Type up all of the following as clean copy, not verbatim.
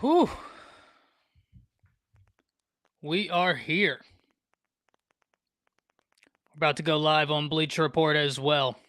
Whew. We are here. We're about to go live on Bleacher Report as well.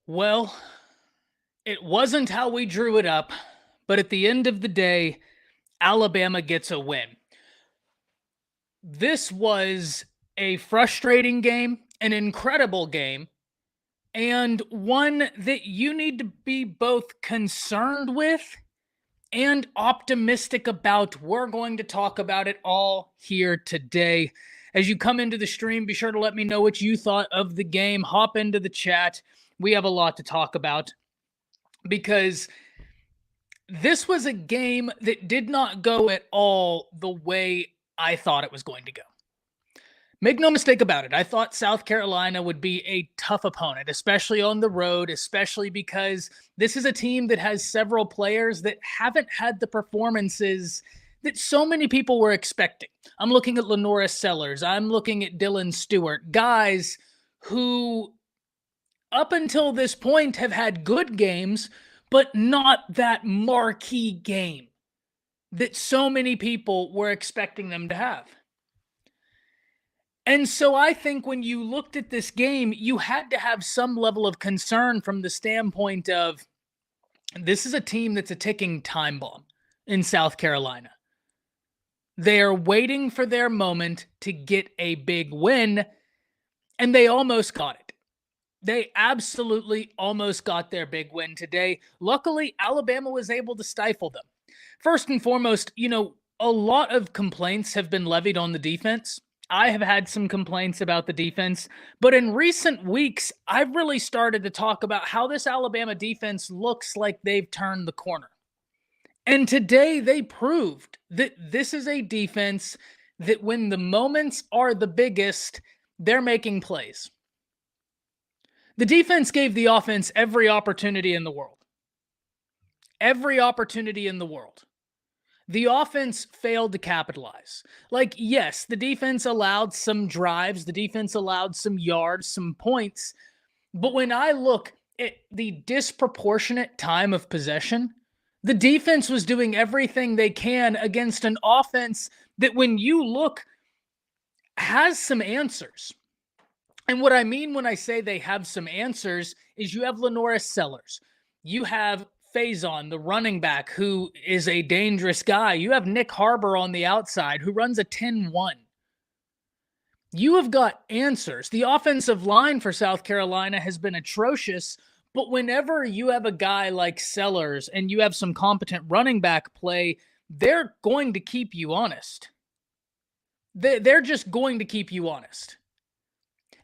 Well, it wasn't how we drew it up, but at the end of the day, Alabama gets a win. This was a frustrating game, an incredible game, and one that you need to be both concerned with and optimistic about. We're going to talk about it all here today. As you come into the stream, be sure to let me know what you thought of the game. Hop into the chat. We have a lot to talk about because this was a game that did not go at all the way I thought it was going to go. Make no mistake about it. I thought South Carolina would be a tough opponent, especially on the road, especially because this is a team that has several players that haven't had the performances that so many people were expecting. I'm looking at Lenora Sellers. I'm looking at Dylan Stewart, guys who up until this point have had good games, but not that marquee game that so many people were expecting them to have. And so I think when you looked at this game, you had to have some level of concern from the standpoint of this is a team that's a ticking time bomb in South Carolina. They are waiting for their moment to get a big win, and they almost got it. They absolutely almost got their big win today. Luckily, Alabama was able to stifle them. First and foremost, a lot of complaints have been levied on the defense. I have had some complaints about the defense, but in recent weeks, I've really started to talk about how this Alabama defense looks like they've turned the corner. And today they proved that this is a defense that when the moments are the biggest, they're making plays. The defense gave the offense every opportunity in the world. Every opportunity in the world. The offense failed to capitalize. Yes, the defense allowed some drives. The defense allowed some yards, some points. But when I look at the disproportionate time of possession, the defense was doing everything they can against an offense that when you look has some answers. And what I mean when I say they have some answers is you have Lenora Sellers. You have Faison, the running back, who is a dangerous guy. You have Nick Harbor on the outside, who runs a 10-1. You have got answers. The offensive line for South Carolina has been atrocious, but whenever you have a guy like Sellers and you have some competent running back play, they're going to keep you honest. They're just going to keep you honest.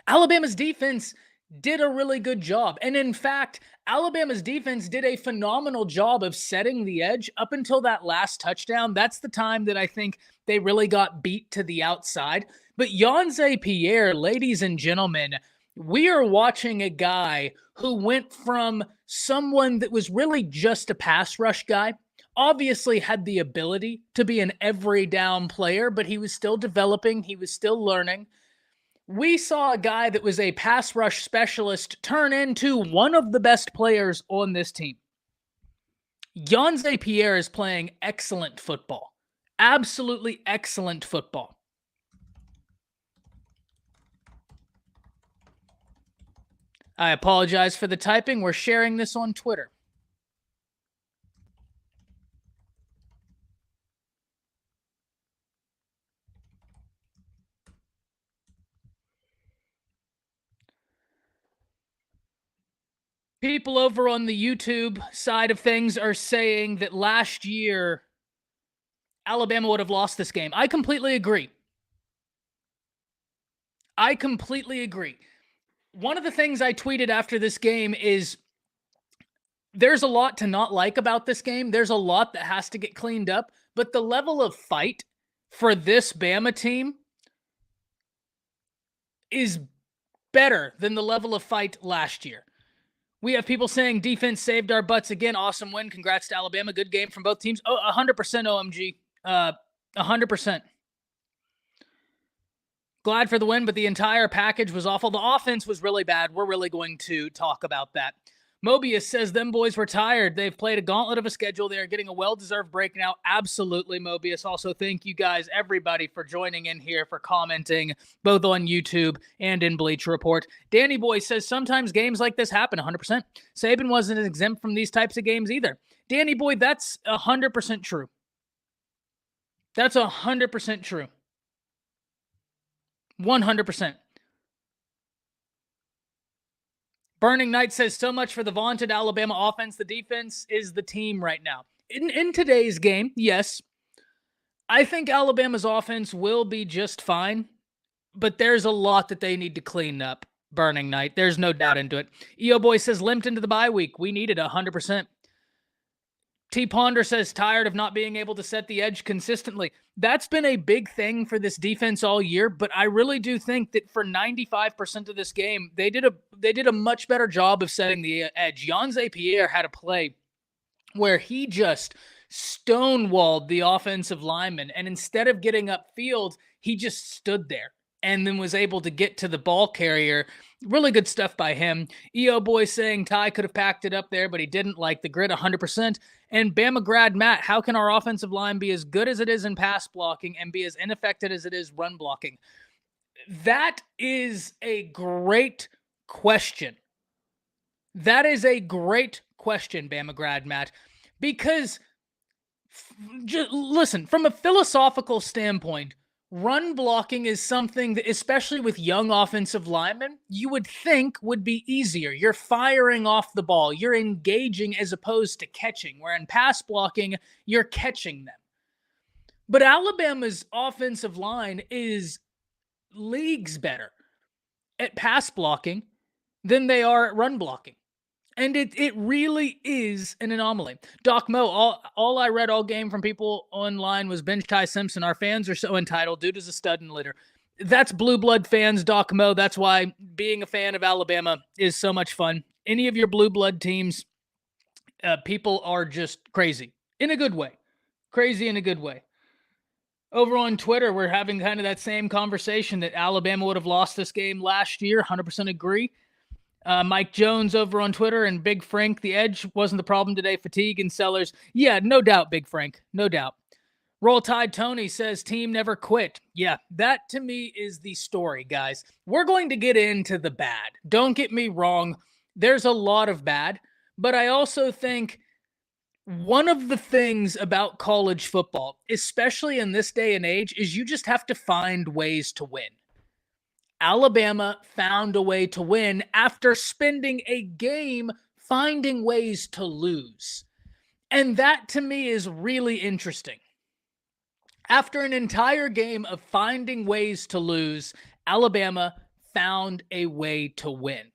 Alabama's defense did a really good job. And in fact, Alabama's defense did a phenomenal job of setting the edge up until that last touchdown. That's the time that I think they really got beat to the outside. But Yonze Pierre, ladies and gentlemen, we are watching a guy who went from someone that was really just a pass rush guy, obviously had the ability to be an every down player, but he was still developing. He was still learning. We saw a guy that was a pass rush specialist turn into one of the best players on this team. Yonze Pierre is playing excellent football. Absolutely excellent football. I apologize for the typing. We're sharing this on Twitter. People over on the YouTube side of things are saying that last year Alabama would have lost this game. I completely agree. One of the things I tweeted after this game is there's a lot to not like about this game. There's a lot that has to get cleaned up, but the level of fight for this Bama team is better than the level of fight last year. We have people saying defense saved our butts again. Awesome win. Congrats to Alabama. Good game from both teams. Oh, 100% OMG. 100%. Glad for the win, but the entire package was awful. The offense was really bad. We're really going to talk about that. Mobius says them boys were tired. They've played a gauntlet of a schedule. They are getting a well-deserved break now. Absolutely, Mobius. Also, thank you guys, everybody, for joining in here, for commenting, both on YouTube and in Bleacher Report. Danny Boy says sometimes games like this happen. 100%. Saban wasn't exempt from these types of games either. Danny Boy, that's 100% true. That's 100% true. 100%. Burning Knight says, so much for the vaunted Alabama offense. The defense is the team right now. In today's game, yes, I think Alabama's offense will be just fine, but there's a lot that they need to clean up, Burning Knight. There's no doubt into it. EO Boy says, limped into the bye week. We needed 100%. T Ponder says, tired of not being able to set the edge consistently. That's been a big thing for this defense all year, but I really do think that for 95% of this game, they did a much better job of setting the edge. Jan Zapier had a play where he just stonewalled the offensive lineman, and instead of getting upfield, he just stood there and then was able to get to the ball carrier. Really good stuff by him. EO Boy saying Ty could have packed it up there, but he didn't. Like the grid 100%. And Bama grad Matt, how can our offensive line be as good as it is in pass blocking and be as ineffective as it is run blocking? That is a great question. That is a great question, Bama grad Matt, because just listen, from a philosophical standpoint, run blocking is something that, especially with young offensive linemen, you would think would be easier. You're firing off the ball. You're engaging as opposed to catching, where in pass blocking, you're catching them. But Alabama's offensive line is leagues better at pass blocking than they are at run blocking. And it really is an anomaly. Doc Mo, all I read all game from people online was bench Ty Simpson. Our fans are so entitled. Dude is a stud and leader. That's blue blood fans, Doc Mo. That's why being a fan of Alabama is so much fun. Any of your blue blood teams, people are just crazy in a good way. Crazy in a good way. Over on Twitter, we're having kind of that same conversation that Alabama would have lost this game last year. 100% agree. Mike Jones over on Twitter and Big Frank, the edge wasn't the problem today. Fatigue and Sellers. Yeah, no doubt, Big Frank. No doubt. Roll Tide Tony says team never quit. Yeah, that to me is the story, guys. We're going to get into the bad. Don't get me wrong. There's a lot of bad, but I also think one of the things about college football, especially in this day and age, is you just have to find ways to win. Alabama found a way to win after spending a game finding ways to lose. And that to me is really interesting. After an entire game of finding ways to lose, Alabama found a way to win.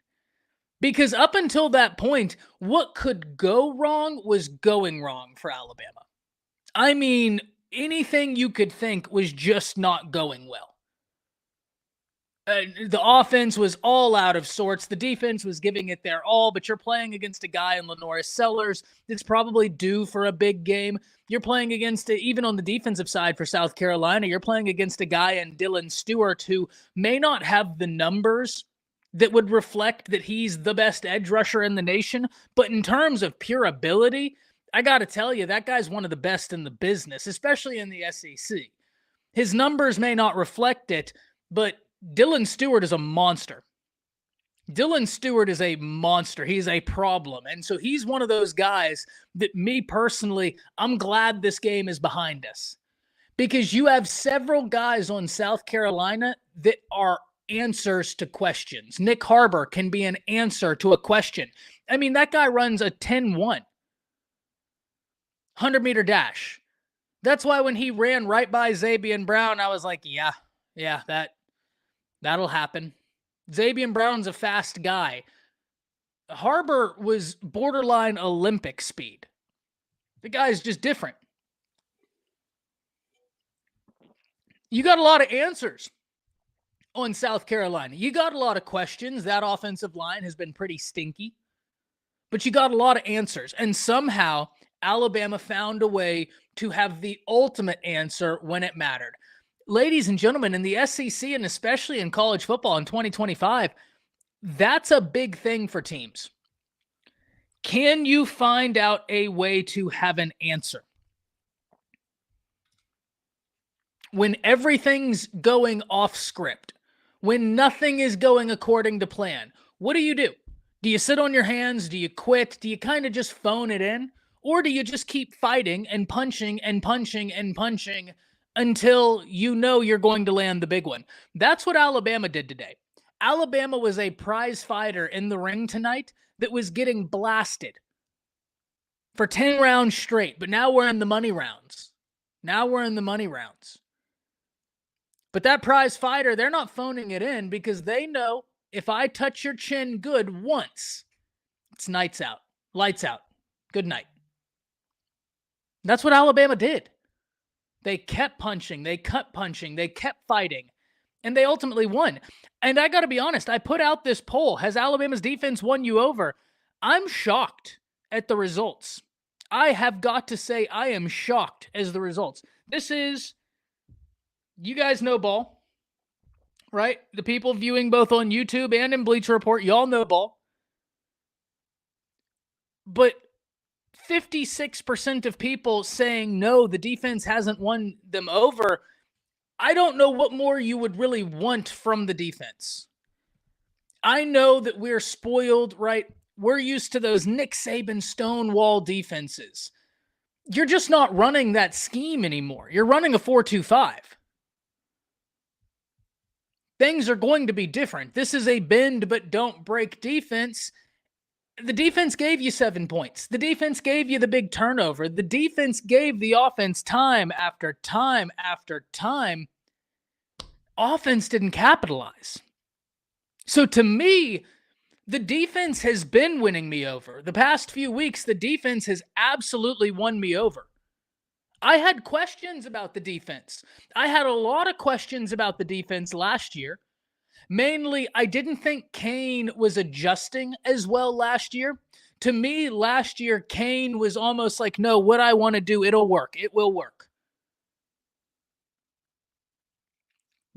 Because up until that point, what could go wrong was going wrong for Alabama. I mean, anything you could think was just not going well. The offense was all out of sorts. The defense was giving it their all, but you're playing against a guy in Lenoris Sellers that's probably due for a big game. You're playing against, even on the defensive side for South Carolina, you're playing against a guy in Dylan Stewart who may not have the numbers that would reflect that he's the best edge rusher in the nation, but in terms of pure ability, I got to tell you, that guy's one of the best in the business, especially in the SEC. His numbers may not reflect it, but Dylan Stewart is a monster. Dylan Stewart is a monster. He's a problem. And so he's one of those guys that me personally, I'm glad this game is behind us. Because you have several guys on South Carolina that are answers to questions. Nick Harbor can be an answer to a question. I mean, that guy runs a 10-1. 100-meter dash. That's why when he ran right by Zabian Brown, I was like, yeah, that'll happen. Zabian Brown's a fast guy. Harbor was borderline Olympic speed. The guy's just different. You got a lot of answers on South Carolina. You got a lot of questions. That offensive line has been pretty stinky, but you got a lot of answers. And somehow Alabama found a way to have the ultimate answer when it mattered. Ladies and gentlemen, in the SEC and especially in college football in 2025, that's a big thing for teams. Can you find out a way to have an answer? When everything's going off script, when nothing is going according to plan, what do? Do you sit on your hands? Do you quit? Do you kind of just phone it in? Or do you just keep fighting and punching and punching and punching until you know you're going to land the big one? That's what Alabama did today. Alabama was a prize fighter in the ring tonight that was getting blasted for 10 rounds straight, but now we're in the money rounds. But that prize fighter, they're not phoning it in because they know if I touch your chin good once, it's lights out, good night. That's what Alabama did. They kept punching, they kept fighting, and they ultimately won. And I got to be honest, I put out this poll, has Alabama's defense won you over? I'm shocked at the results. I have got to say I am shocked as the results. This is, you guys know ball, right? The people viewing both on YouTube and in Bleacher Report, y'all know ball. But 56% of people saying no, the defense hasn't won them over. I don't know what more you would really want from the defense. I know that we're spoiled, right? We're used to those Nick Saban Stonewall defenses. You're just not running that scheme anymore. You're running a 4-2-5. Things are going to be different. This is a bend but don't break defense. The defense gave you 7 points. The defense gave you the big turnover. The defense gave the offense time after time after time. Offense didn't capitalize. So to me, the defense has been winning me over. The past few weeks, the defense has absolutely won me over. I had questions about the defense. I had a lot of questions about the defense last year. Mainly, I didn't think Kane was adjusting as well last year. To me, last year, Kane was almost like, no, what I want to do, it'll work. It will work.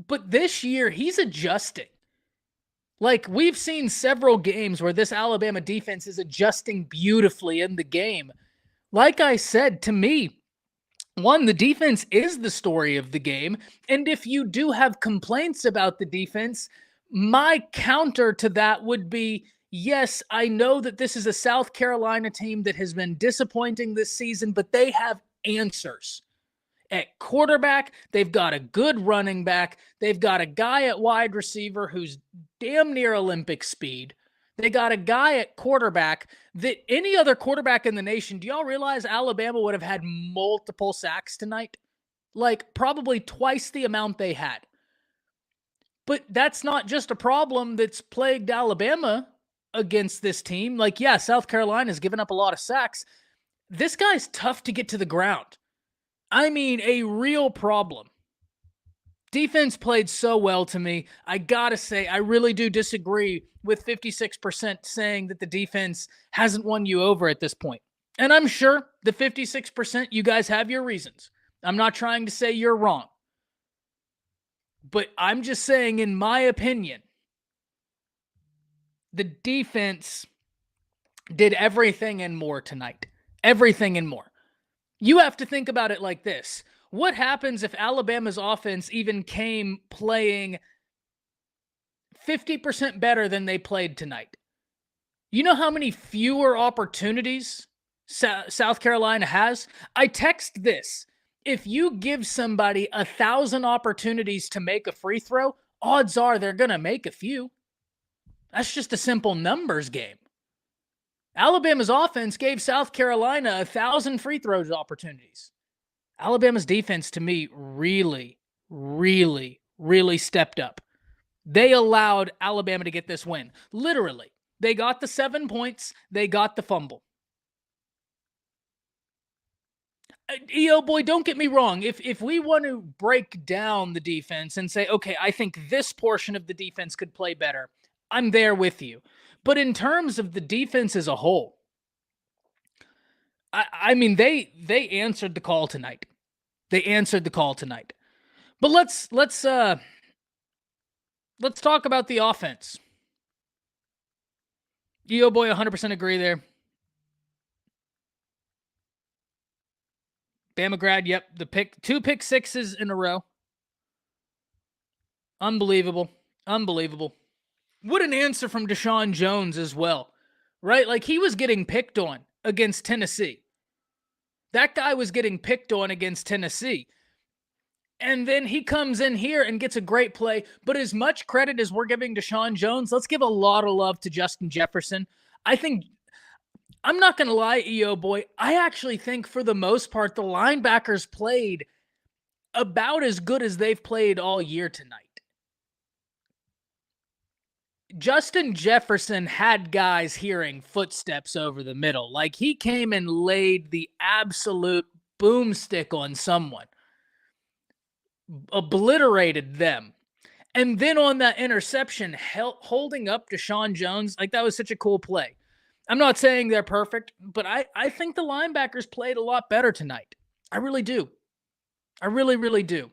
But this year, he's adjusting. Like, we've seen several games where this Alabama defense is adjusting beautifully in the game. Like I said, to me, one, the defense is the story of the game. And if you do have complaints about the defense, my counter to that would be, yes, I know that this is a South Carolina team that has been disappointing this season, but they have answers. At quarterback, they've got a good running back. They've got a guy at wide receiver who's damn near Olympic speed. They got a guy at quarterback that any other quarterback in the nation, do y'all realize Alabama would have had multiple sacks tonight? Like probably twice the amount they had. But that's not just a problem that's plagued Alabama against this team. Like, yeah, South Carolina's given up a lot of sacks. This guy's tough to get to the ground. I mean, a real problem. Defense played so well to me. I gotta say, I really do disagree with 56% saying that the defense hasn't won you over at this point. And I'm sure the 56%, you guys have your reasons. I'm not trying to say you're wrong. But I'm just saying, in my opinion, the defense did everything and more tonight. Everything and more. You have to think about it like this. What happens if Alabama's offense even came playing 50% better than they played tonight? You know how many fewer opportunities South Carolina has? I text this. If you give somebody 1,000 opportunities to make a free throw, odds are they're going to make a few. That's just a simple numbers game. Alabama's offense gave South Carolina 1,000 free throws opportunities. Alabama's defense, to me, really, really, really stepped up. They allowed Alabama to get this win. Literally. They got the 7 points. They got the fumble. EO boy, don't get me wrong. If we want to break down the defense and say, okay, I think this portion of the defense could play better, I'm there with you. But in terms of the defense as a whole, I mean they answered the call tonight. They answered the call tonight. But let's talk about the offense. EO boy, 100% agree there. Bama grad, yep. The two pick sixes in a row. Unbelievable. Unbelievable. What an answer from Deshaun Jones as well, right? Like he was getting picked on against Tennessee. That guy was getting picked on against Tennessee. And then he comes in here and gets a great play. But as much credit as we're giving Deshaun Jones, let's give a lot of love to Justin Jefferson. I think, I'm not going to lie, EO boy, I actually think for the most part, the linebackers played about as good as they've played all year tonight. Justin Jefferson had guys hearing footsteps over the middle. Like he came and laid the absolute boomstick on someone, obliterated them. And then on that interception, holding up Deshaun Jones, like that was such a cool play. I'm not saying they're perfect, but I think the linebackers played a lot better tonight. I really do. I really, really do.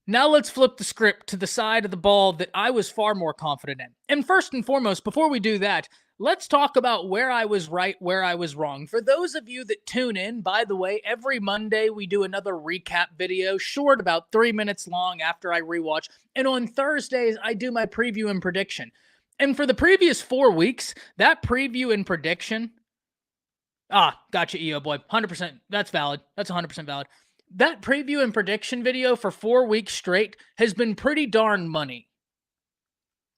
Now let's flip the script to the side of the ball that I was far more confident in. And first and foremost, before we do that, let's talk about where I was right, where I was wrong. For those of you that tune in, by the way, every Monday we do another recap video, short, about 3 minutes long after I rewatch. And on Thursdays, I do my preview and prediction. And for the previous 4 weeks, that preview and prediction, gotcha, EO boy, 100%, that's valid. That's 100% valid. That preview and prediction video for 4 weeks straight has been pretty darn money.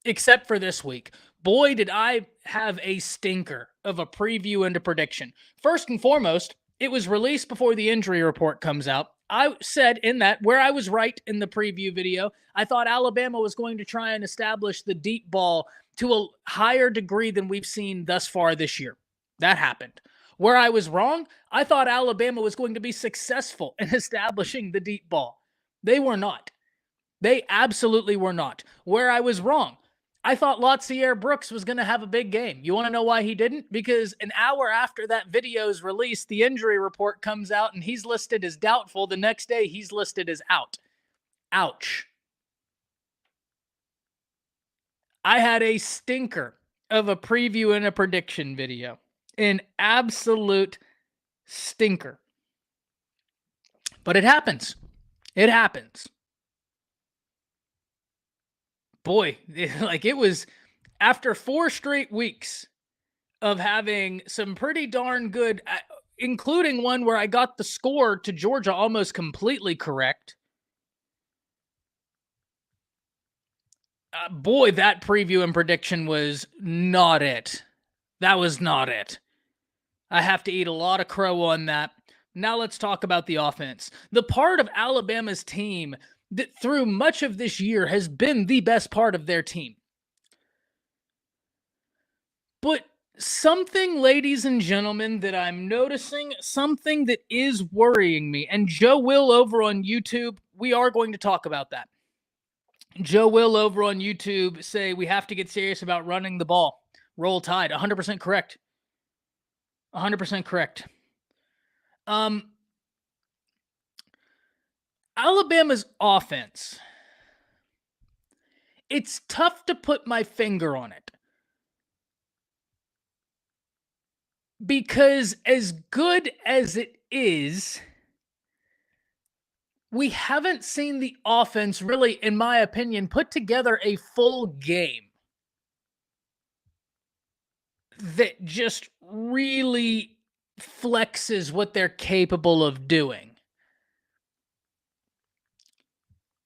Except for this week. Boy, did I have a stinker of a preview and a prediction. First and foremost, it was released before the injury report comes out. I said in that, where I was right in the preview video, I thought Alabama was going to try and establish the deep ball to a higher degree than we've seen thus far this year. That happened. Where I was wrong, I thought Alabama was going to be successful in establishing the deep ball. They were not. They absolutely were not. Where I was wrong, I thought Latsier Brooks was going to have a big game. You want to know why he didn't? Because an hour after that video is released, the injury report comes out and he's listed as doubtful. The next day, he's listed as out. Ouch. I had a stinker of a preview and a prediction video. An absolute stinker. But it happens. It happens. Boy, it was after 4 straight weeks of having some pretty darn good, including one where I got the score to Georgia almost completely correct. Boy, that preview and prediction was not it. That was not it. I have to eat a lot of crow on that. Now let's talk about the offense. The part of Alabama's team that through much of this year has been the best part of their team. But something, ladies and gentlemen, that I'm noticing, something that is worrying me, and Joe Will over on YouTube, we are going to talk about that. Joe Will over on YouTube say we have to get serious about running the ball. Roll Tide. 100% correct. 100% correct. Alabama's offense, it's tough to put my finger on it. Because as good as it is, we haven't seen the offense really, in my opinion, put together a full game that just really flexes what they're capable of doing.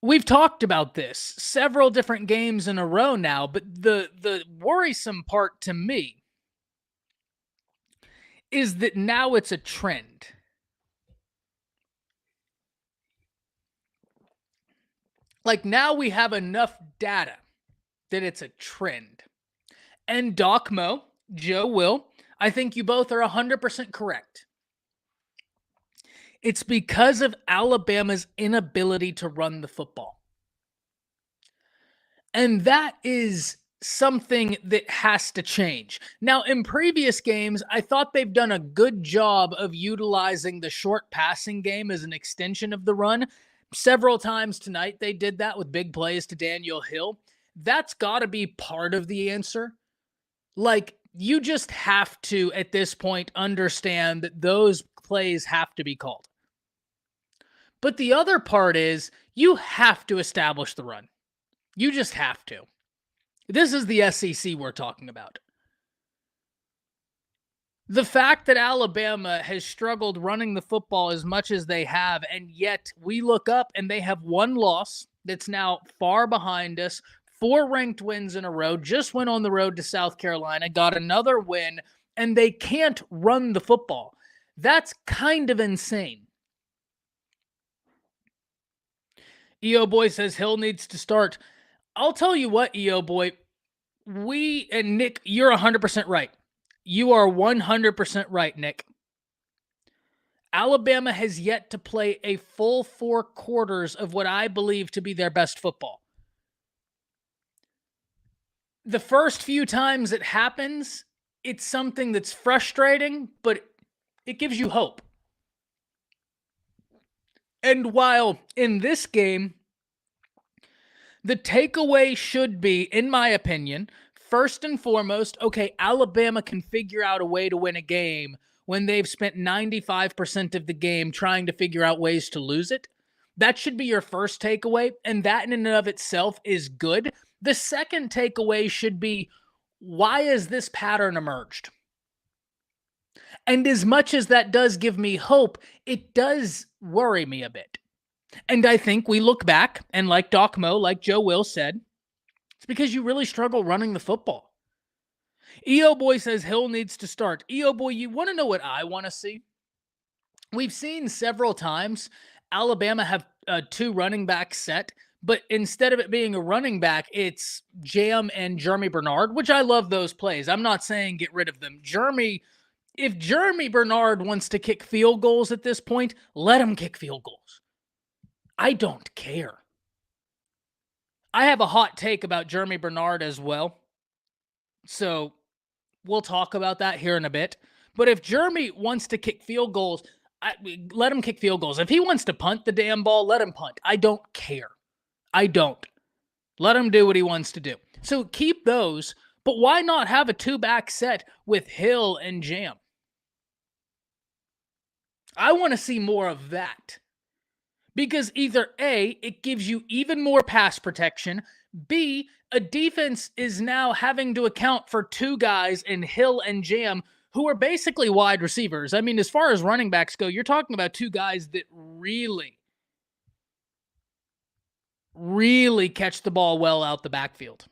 We've talked about this several different games in a row now, but the worrisome part to me is that now it's a trend. Like now we have enough data that it's a trend. And Doc Mo, Joe Will, I think you both are 100% correct. It's because of Alabama's inability to run the football. And that is something that has to change. Now, in previous games, I thought they've done a good job of utilizing the short passing game as an extension of the run. Several times tonight, they did that with big plays to Daniel Hill. That's got to be part of the answer. Like, you just have to, at this point, understand that those plays have to be called. But the other part is you have to establish the run. You just have to. This is the SEC we're talking about. The fact that Alabama has struggled running the football as much as they have, and yet we look up and they have one loss that's now far behind us, 4 ranked wins in a row, just went on the road to South Carolina, got another win, and they can't run the football. That's kind of insane. EO Boy says Hill needs to start. I'll tell you what, EO Boy, and Nick, you're 100% right. You are 100% right, Nick. Alabama has yet to play a full 4 quarters of what I believe to be their best football. The first few times it happens, it's something that's frustrating, but it gives you hope. And while in this game, the takeaway should be, in my opinion, first and foremost, okay, Alabama can figure out a way to win a game when they've spent 95% of the game trying to figure out ways to lose it. That should be your first takeaway, and that in and of itself is good. The second takeaway should be, why has this pattern emerged? And as much as that does give me hope, it does worry me a bit. And I think we look back, and like Doc Mo, like Joe Will said, it's because you really struggle running the football. EO Boy says Hill needs to start. EO Boy, you want to know what I want to see? We've seen several times Alabama have 2 running backs set, but instead of it being a running back, it's Jam and Jeremy Bernard, which I love those plays. I'm not saying get rid of them. If Jeremy Bernard wants to kick field goals at this point, let him kick field goals. I don't care. I have a hot take about Jeremy Bernard as well. So we'll talk about that here in a bit. But if Jeremy wants to kick field goals, let him kick field goals. If he wants to punt the damn ball, let him punt. I don't care. I don't. Let him do what he wants to do. So keep those, but why not have a 2-back set with Hill and Jam? I want to see more of that. Because either A, it gives you even more pass protection, B, a defense is now having to account for 2 guys in Hill and Jam who are basically wide receivers. I mean, as far as running backs go, you're talking about 2 guys that really catch the ball well out the backfield.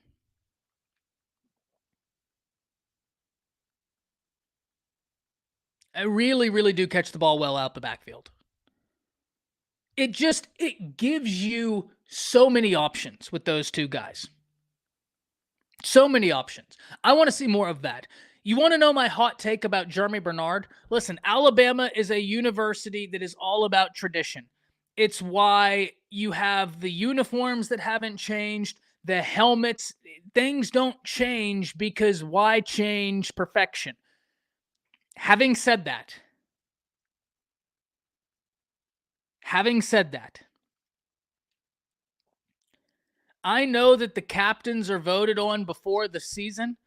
I really do catch the ball well out the backfield. It gives you so many options with those 2 guys. So many options. I want to see more of that. You want to know my hot take about Jeremy Bernard? Listen, Alabama is a university that is all about tradition. It's why you have the uniforms that haven't changed, the helmets. Things don't change because why change perfection? Having said that, I know that the captains are voted on before the season.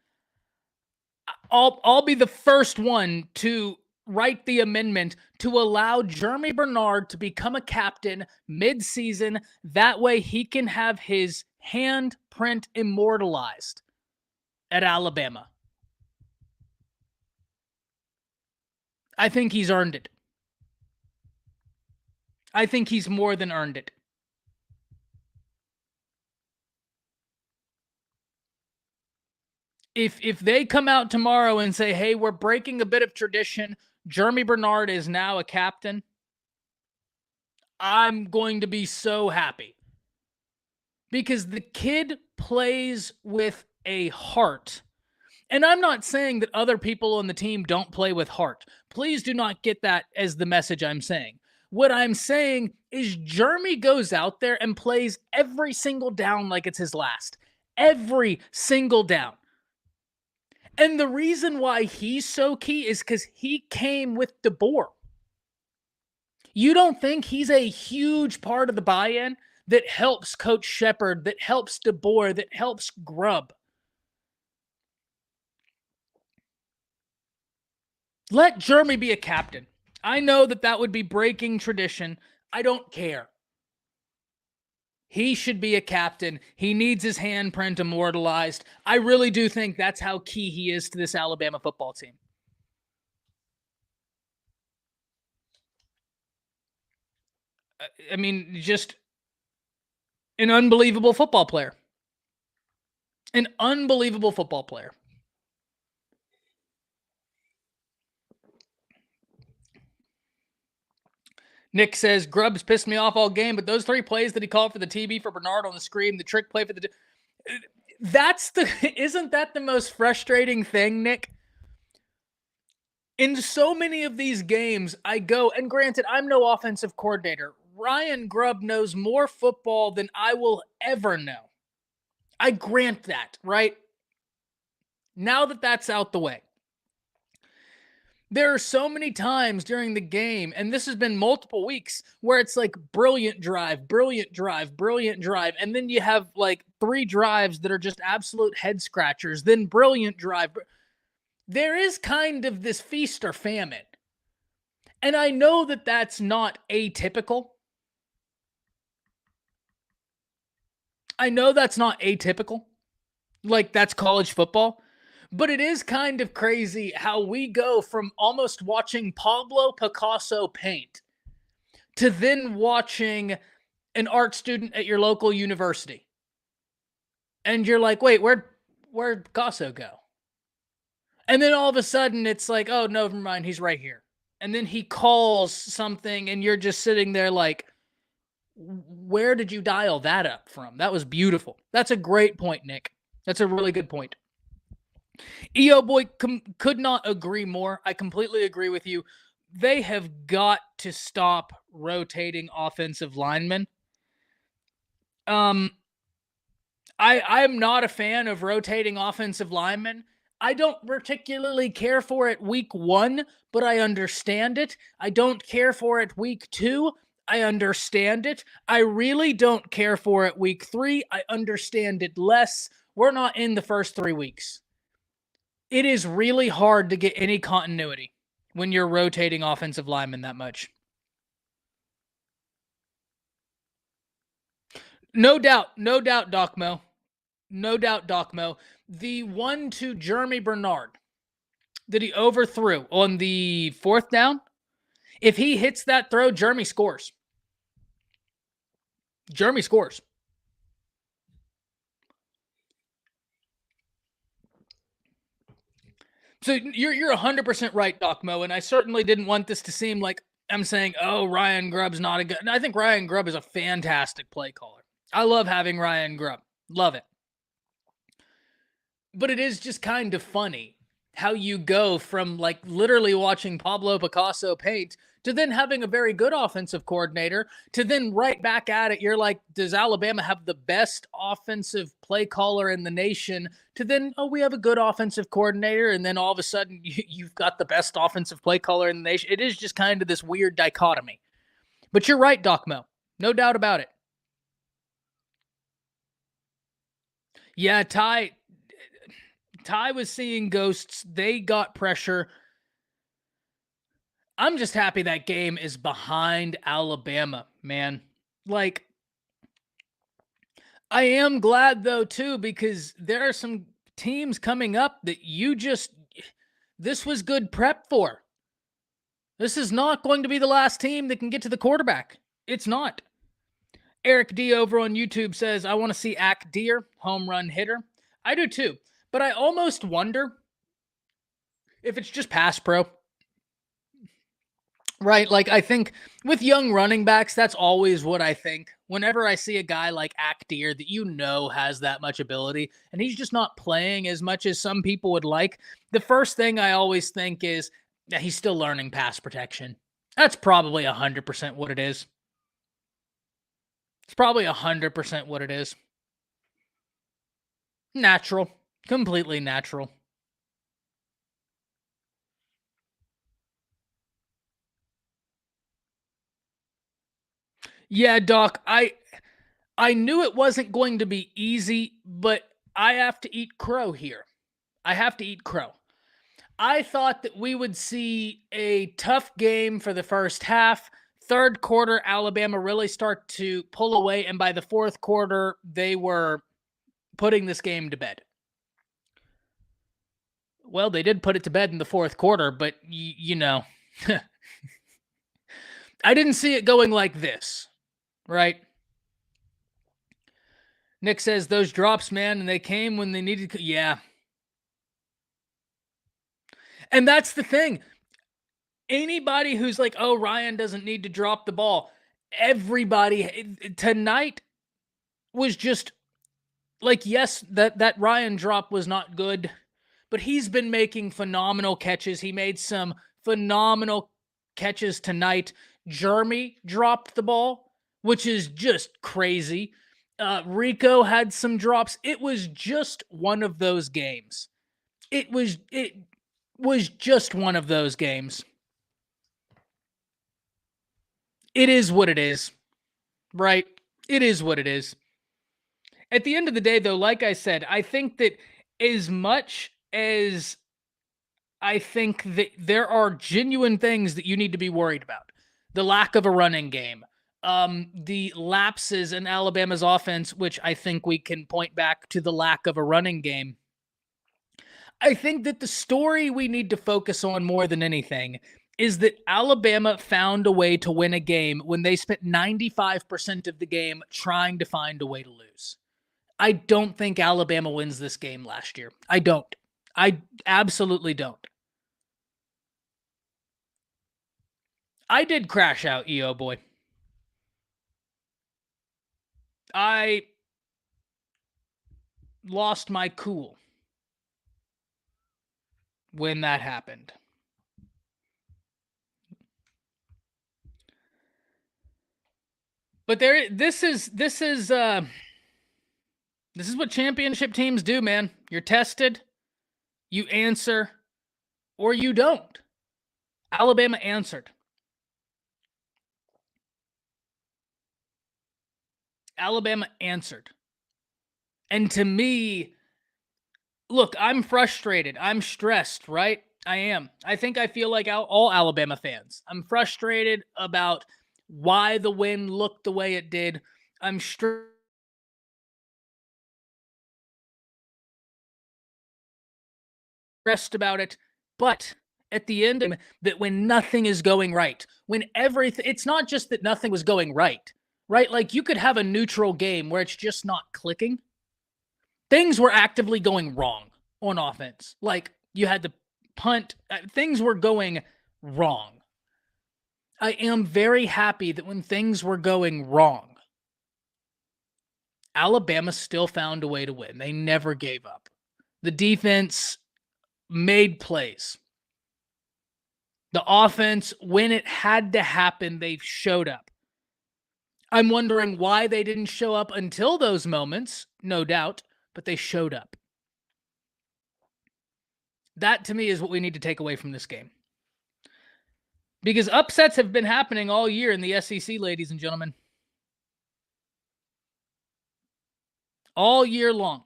I'll be the first one to write the amendment to allow Jeremy Bernard to become a captain mid-season. That way he can have his handprint immortalized at Alabama. I think he's earned it. I think he's more than earned it. If they come out tomorrow and say, hey, we're breaking a bit of tradition, Jeremy Bernard is now a captain, I'm going to be so happy. Because the kid plays with a heart. And I'm not saying that other people on the team don't play with heart. Please do not get that as the message I'm saying. What I'm saying is Jeremy goes out there and plays every single down like it's his last. Every single down. And the reason why he's so key is because he came with DeBoer. You don't think he's a huge part of the buy-in that helps Coach Shepard, that helps DeBoer, that helps Grubb? Let Jeremy be a captain. I know that would be breaking tradition. I don't care. He should be a captain. He needs his handprint immortalized. I really do think that's how key he is to this Alabama football team. I mean, just an unbelievable football player. An unbelievable football player. Nick says, Grubb's pissed me off all game, but those 3 plays that he called for the TB for Bernard on the screen, the trick play for the... Isn't that the most frustrating thing, Nick? In so many of these games, I go, and granted, I'm no offensive coordinator. Ryan Grubb knows more football than I will ever know. I grant that, right? Now that that's out the way. There are so many times during the game, and this has been multiple weeks, where it's like brilliant drive, brilliant drive, brilliant drive, and then you have like 3 drives that are just absolute head scratchers, then brilliant drive. There is kind of this feast or famine. And I know that that's not atypical. I know that's not atypical. Like, that's college football. But it is kind of crazy how we go from almost watching Pablo Picasso paint to then watching an art student at your local university. And you're like, wait, where'd Picasso go? And then all of a sudden it's like, oh, no, never mind, he's right here. And then he calls something and you're just sitting there like, where did you dial that up from? That was beautiful. That's a great point, Nick. That's a really good point. EO Boy could not agree more. I completely agree with you. They have got to stop rotating offensive linemen. I'm not a fan of rotating offensive linemen. I don't particularly care for it week 1, but I understand it. I don't care for it week 2. I understand it. I really don't care for it week 3. I understand it less. We're not in the first 3 weeks. It is really hard to get any continuity when you're rotating offensive linemen that much. No doubt, Doc Mo. No doubt, Doc Mo. The one to Jeremy Bernard that he overthrew on the 4th down, if he hits that throw, Jeremy scores. Jeremy scores. So you're 100% right, Doc Mo, and I certainly didn't want this to seem like I'm saying, oh, Ryan Grubb's not a good... I think Ryan Grubb is a fantastic play caller. I love having Ryan Grubb. Love it. But it is just kind of funny how you go from like literally watching Pablo Picasso paint to then having a very good offensive coordinator to then right back at it. You're like, does Alabama have the best offensive play caller in the nation? To then, oh, we have a good offensive coordinator. And then all of a sudden you've got the best offensive play caller in the nation. It is just kind of this weird dichotomy. But you're right, Doc Mo. No doubt about it. Yeah, Ty was seeing ghosts. They got pressure. I'm just happy that game is behind Alabama, man. Like, I am glad, though, too, because there are some teams coming up that this was good prep for. This is not going to be the last team that can get to the quarterback. It's not. Eric D over on YouTube says, I want to see Ack Deer, home run hitter. I do, too. But I almost wonder if it's just pass pro. Right? Like, I think with young running backs, that's always what I think. Whenever I see a guy like Actier that has that much ability, and he's just not playing as much as some people would like, the first thing I always think is that he's still learning pass protection. That's probably 100% what it is. It's probably 100% what it is. Natural. Completely natural. Yeah, Doc, I knew it wasn't going to be easy, but I have to eat crow here. I have to eat crow. I thought that we would see a tough game for the first half. Third quarter, Alabama really start to pull away, and by the fourth quarter, they were putting this game to bed. Well, they did put it to bed in the fourth quarter, but I didn't see it going like this, right? Nick says those drops, man, and they came when they needed. Yeah. And that's the thing. Anybody who's like, oh, Ryan doesn't need to drop the ball. Everybody tonight was just like, yes, that Ryan drop was not good, but he's been making phenomenal catches. He made some phenomenal catches tonight. Jeremy dropped the ball, which is just crazy. Rico had some drops. It was just one of those games. It was just one of those games. It is what it is, right? It is what it is. At the end of the day, though, like I said, I think that as much as I think that there are genuine things that you need to be worried about, the lack of a running game, the lapses in Alabama's offense, which I think we can point back to the lack of a running game. I think that the story we need to focus on more than anything is that Alabama found a way to win a game when they spent 95% of the game trying to find a way to lose. I don't think Alabama wins this game last year. I don't. I absolutely don't. I did crash out, EO boy. I lost my cool when that happened. But this is what championship teams do, man. You're tested, you answer, or you don't. Alabama answered. Alabama answered. And to me, look, I'm frustrated. I'm stressed, right? I am. I think I feel like all Alabama fans. I'm frustrated about why the win looked the way it did. I'm stressed about it. But at the end of it, that when nothing is going right, when everything, it's not just that nothing was going right, right? Like you could have a neutral game where it's just not clicking. Things were actively going wrong on offense. Like you had to punt. Things were going wrong. I am very happy that when things were going wrong, Alabama still found a way to win. They never gave up. The defense made plays. The offense, when it had to happen, they showed up. I'm wondering why they didn't show up until those moments, no doubt, but they showed up. That, to me, is what we need to take away from this game. Because upsets have been happening all year in the SEC, ladies and gentlemen. All year long,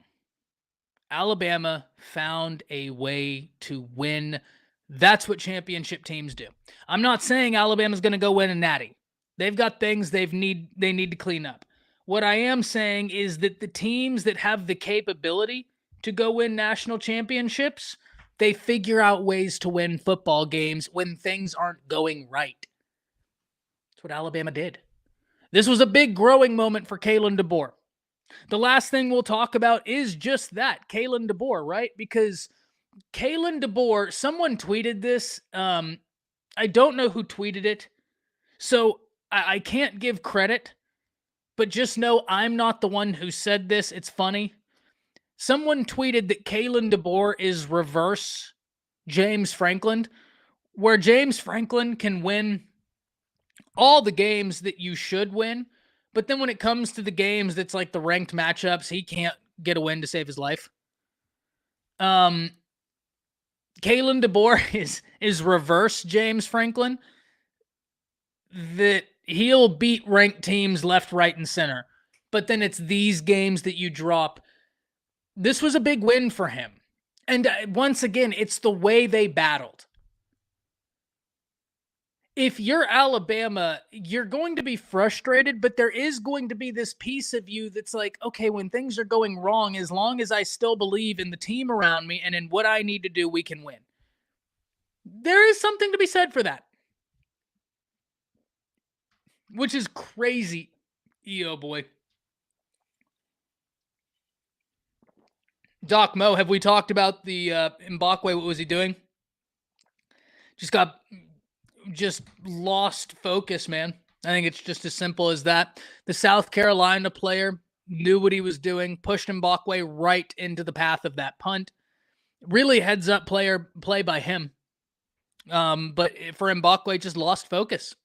Alabama found a way to win. That's what championship teams do. I'm not saying Alabama's going to go win a natty. They've got things they need to clean up. What I am saying is that the teams that have the capability to go win national championships, they figure out ways to win football games when things aren't going right. That's what Alabama did. This was a big growing moment for Kalen DeBoer. The last thing we'll talk about is just that, Kalen DeBoer, right? Because Kalen DeBoer, someone tweeted this. I I don't know who tweeted it, so I can't give credit, but just know I'm not the one who said this. It's funny. Someone tweeted that Kalen DeBoer is reverse James Franklin, where James Franklin can win all the games that you should win, but then when it comes to the games that's like the ranked matchups, he can't get a win to save his life. Kalen DeBoer is reverse James Franklin, that he'll beat ranked teams left, right, and center. But then it's these games that you drop. This was a big win for him. And once again, it's the way they battled. If you're Alabama, you're going to be frustrated, but there is going to be this piece of you that's like, okay, when things are going wrong, as long as I still believe in the team around me and in what I need to do, we can win. There is something to be said for that. Which is crazy, EO boy. Doc Mo, have we talked about the Mbakwe? What was he doing? Just lost focus, man. I think it's just as simple as that. The South Carolina player knew what he was doing, pushed Mbakwe right into the path of that punt. Really heads up play by him. But for Mbakwe, just lost focus.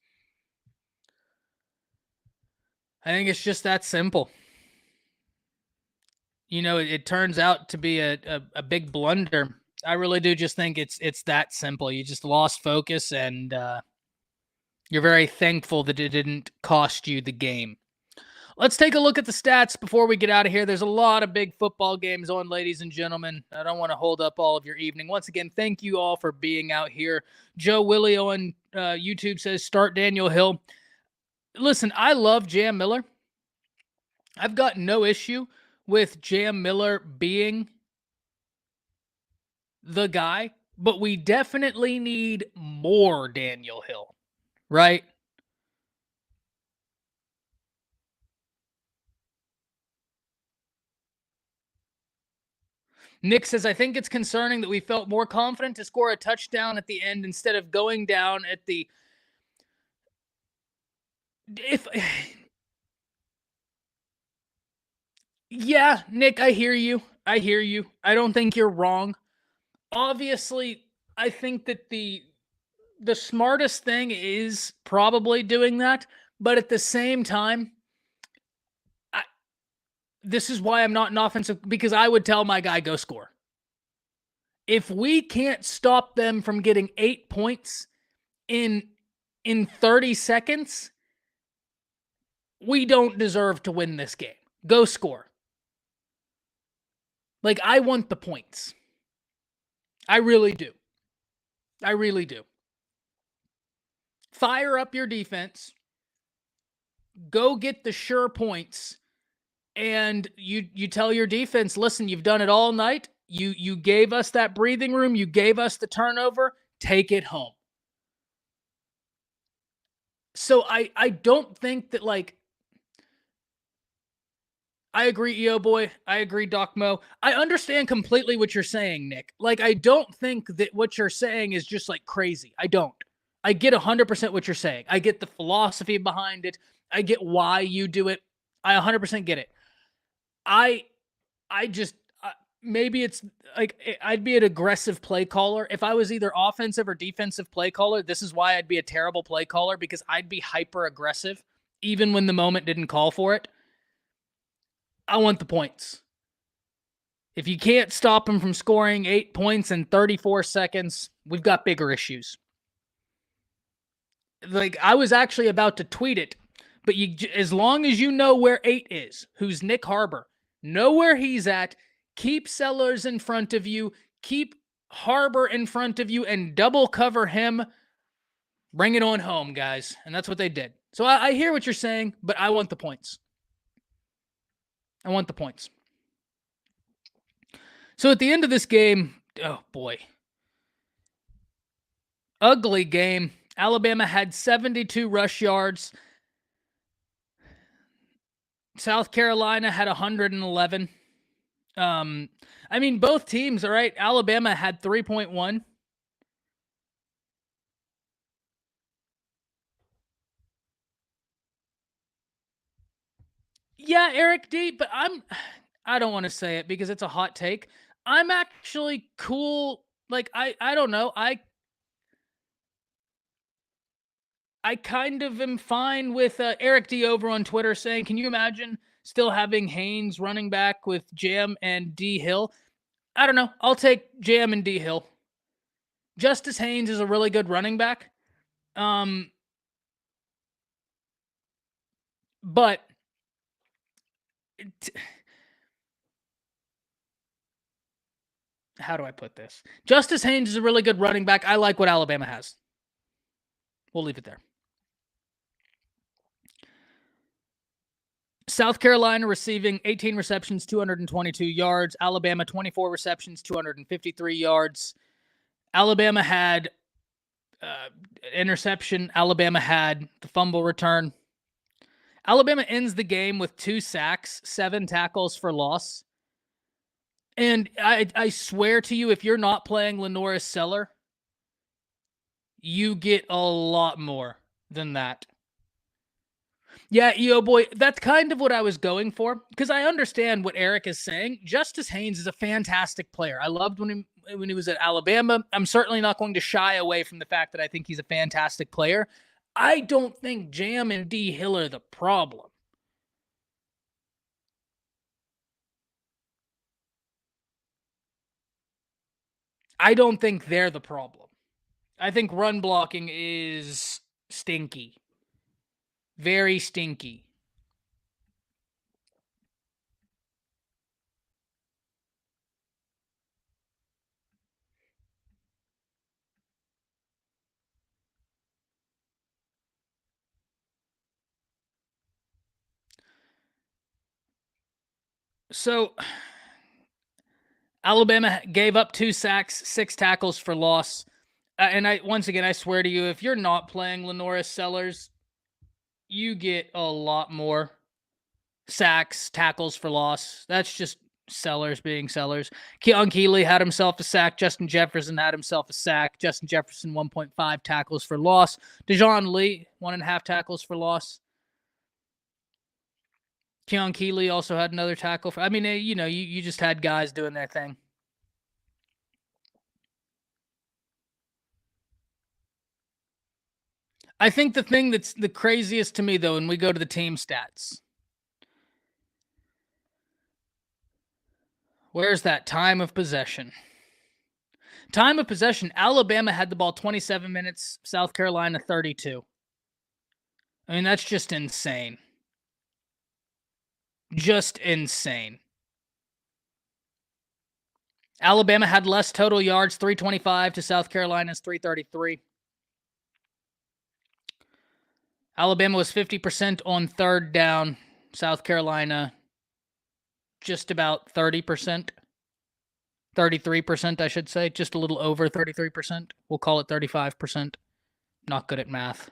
I think it's just that simple. You know, it turns out to be a big blunder. I really do just think it's that simple. You just lost focus, and you're very thankful that it didn't cost you the game. Let's take a look at the stats before we get out of here. There's a lot of big football games on, ladies and gentlemen. I don't want to hold up all of your evening. Once again, thank you all for being out here. Joe Willie on YouTube says, start Daniel Hill. Listen, I love Jam Miller. I've got no issue with Jam Miller being the guy, but we definitely need more Daniel Hill, right? Nick says, I think it's concerning that we felt more confident to score a touchdown at the end instead of going down at the... Yeah, Nick, I hear you. I don't think you're wrong. Obviously, I think that the smartest thing is probably doing that, but at the same time, this is why I'm not an offensive, because I would tell my guy, go score. If we can't stop them from getting 8 points in 30 seconds, we don't deserve to win this game. Go score. Like, I want the points. I really do. I really do. Fire up your defense. Go get the sure points. And you tell your defense, listen, you've done it all night. You gave us that breathing room. You gave us the turnover. Take it home. So I don't think that, like, I agree, EO Boy. I agree, Doc Mo. I understand completely what you're saying, Nick. Like, I don't think that what you're saying is just, like, crazy. I don't. I get 100% what you're saying. I get the philosophy behind it. I get why you do it. I 100% get it. I just, maybe it's like, I'd be an aggressive play caller. If I was either offensive or defensive play caller, this is why I'd be a terrible play caller, because I'd be hyper aggressive, even when the moment didn't call for it. I want the points. If you can't stop them from scoring 8 points in 34 seconds, we've got bigger issues. Like, I was actually about to tweet it, but as long as you know where 8 is, who's Nick Harbor, know where he's at, keep Sellers in front of you, keep Harbor in front of you, and double cover him. Bring it on home, guys. And that's what they did. So I hear what you're saying, but I want the points. I want the points. So at the end of this game, oh boy, ugly game. Alabama had 72 rush yards. South Carolina had 111. I mean, both teams, all right. Alabama had 3.1. Yeah, Eric D, but I don't want to say it because it's a hot take. I'm actually cool. Like I don't know. I kind of am fine with Eric D over on Twitter saying, "Can you imagine still having Haynes running back with Jam and D Hill?" I don't know. I'll take Jam and D Hill. Justice Haynes is a really good running back. Um, but t- how do I put this? Justice Haynes is a really good running back. I like what Alabama has. We'll leave it there. South Carolina receiving 18 receptions, 222 yards. Alabama 24 receptions, 253 yards. Alabama had interception. Alabama had the fumble return. Alabama ends the game with 2 sacks, 7 tackles for loss. And I swear to you, if you're not playing Lenoris Seller, you get a lot more than that. Yeah, boy, that's kind of what I was going for because I understand what Eric is saying. Justice Haynes is a fantastic player. I loved when he was at Alabama. I'm certainly not going to shy away from the fact that I think he's a fantastic player. I don't think Jam and D Hill are the problem. I don't think they're the problem. I think run blocking is stinky. Very stinky. So Alabama gave up 2 sacks, 6 tackles for loss. And once again, I swear to you, if you're not playing Lenoris Sellers, you get a lot more sacks, tackles for loss. That's just Sellers being Sellers. Keon Keeley had himself a sack. Justin Jefferson had himself a sack. Justin Jefferson, 1.5 tackles for loss. Dejon Lee, 1.5 tackles for loss. Keon Keeley also had another tackle. I mean, you just had guys doing their thing. I think the thing that's the craziest to me, though, when we go to the team stats, where's that time of possession? Time of possession, Alabama had the ball 27 minutes, South Carolina 32. I mean, that's just insane. Just insane. Alabama had less total yards, 325 to South Carolina's 333. Alabama was 50% on third down. South Carolina, just about 30%. 33%, I should say. Just a little over 33%. We'll call it 35%. Not good at math.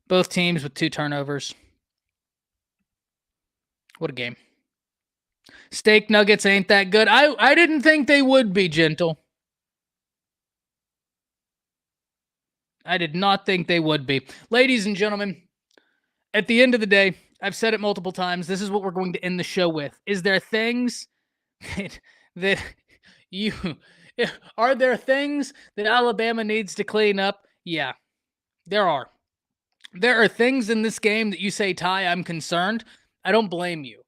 Both teams with 2 turnovers. What a game. Steak nuggets ain't that good. I didn't think they would be, Gentle. I did not think they would be. Ladies and gentlemen, at the end of the day, I've said it multiple times. This is what we're going to end the show with. Is there things that you are there things that Alabama needs to clean up? Yeah, there are. There are things in this game that you say, Ty, I'm concerned. I don't blame you.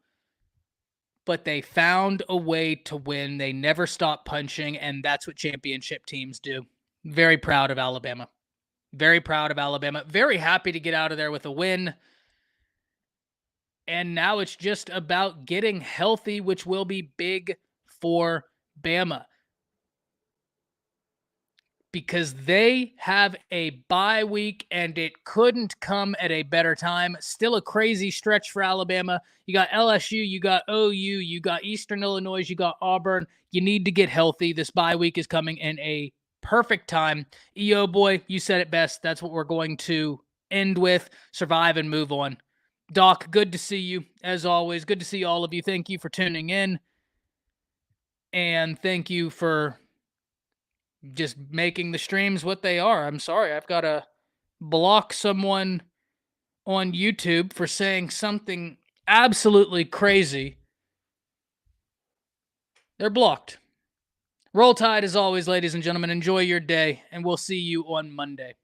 But they found a way to win. They never stopped punching, and that's what championship teams do. Very proud of Alabama. Very proud of Alabama. Very happy to get out of there with a win. And now it's just about getting healthy, which will be big for Bama. Because they have a bye week and it couldn't come at a better time. Still a crazy stretch for Alabama. You got LSU, you got OU, you got Eastern Illinois, you got Auburn. You need to get healthy. This bye week is coming in a perfect time. EO boy, you said it best. That's what we're going to end with. Survive and move on. Doc, good to see you. As always, good to see all of you. Thank you for tuning in. And thank you for just making the streams what they are. I'm sorry, I've got to block someone on YouTube for saying something absolutely crazy. They're blocked. Roll Tide as always, ladies and gentlemen. Enjoy your day, and we'll see you on Monday.